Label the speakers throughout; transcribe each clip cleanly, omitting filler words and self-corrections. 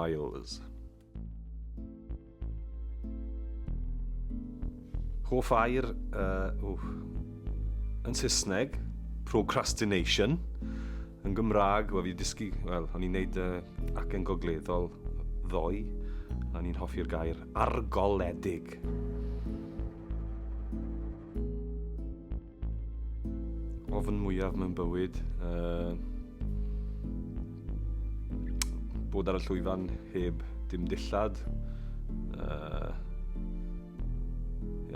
Speaker 1: Miles. Hoff air yn Saesneg, procrastination. Yn Gymraeg, fi dysgu, o'n i'n neud acen gogleddol ddoe, a ni'n hoffi'r gair argoledig. Ofn mwyaf mewn bywyd, bod ar y llwyfan heb dim dillad.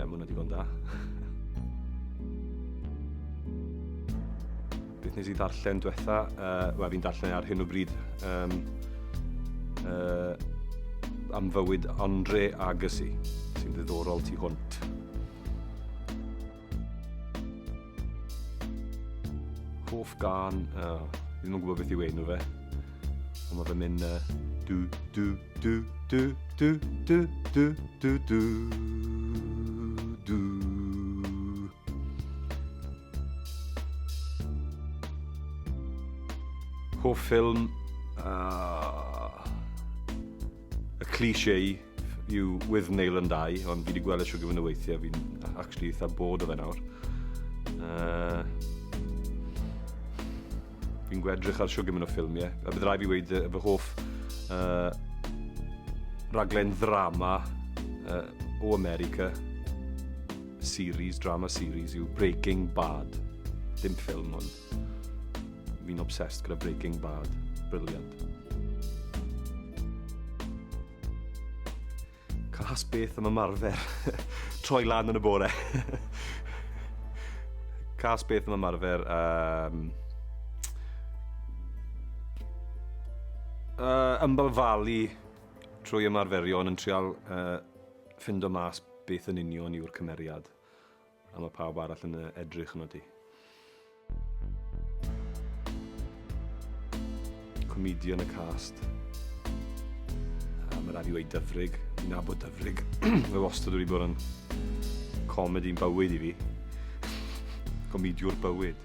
Speaker 1: Mae hwnna digon da. Beth nes I ddarllen diwetha, fi'n darllen ar hyn o bryd am fywyd Rhodri Miles, sy'n ddiddorol tu hwnt. Hoff gan, fi ddim yn gwybod beth I wein o fe, ond mae fe'n mynd du du du du du du du du du du. Hoff ffilm, y cliché yw With Nail and I, ond fi wedi gweld eisiau gyfyn y weithiau, fi'n actually eitha bod o fe nawr. Fi'n gwedrych ar siw gymaint o ffilmiau, a bydd rai fi weid fy hoff raglen ddrama o America, drama series yw Breaking Bad. Dim ffilm, ond fi'n obsessed gyda Breaking Bad. Brilliant. Cas beth am ymarfer. Troi lan yn y bore. Cas beth am ymarfer. Ymbalfalu trwy ymarferion yn trial ffindo mas beth yn union yw'r cymeriad. A mae pawb arall yn edrych yn odi. Comidian y cast. Mae rhaid I weid dyfrig. Fi'n nabod dyfrig. Fe wastad wedi bod yn comedi'n bywyd I fi. Comidiwr bywyd.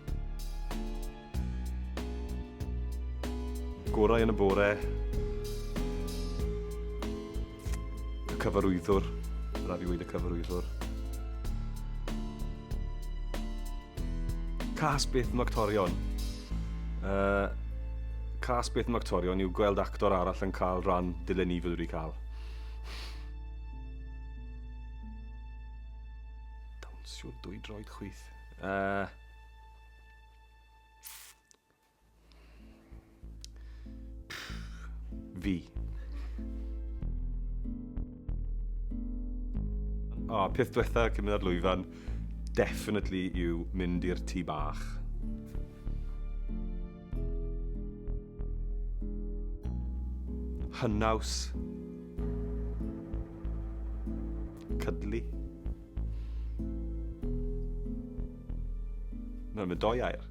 Speaker 1: Gorau yn y bore. Y cyfarwyddwr. Rhaid I weid y cyfarwyddwr. Cas beth am actorion. Cas beth am actorion yw gweld actor arall yn cael rhan dylen ni fod wedi cael. Dawnsio dwy droed chwith. Fi. Peth diwetha cyn mynd ar lwyfan, definitely yw mynd i'r tŷ bach. Hynnaws. Cydlu. Mae'n doi air.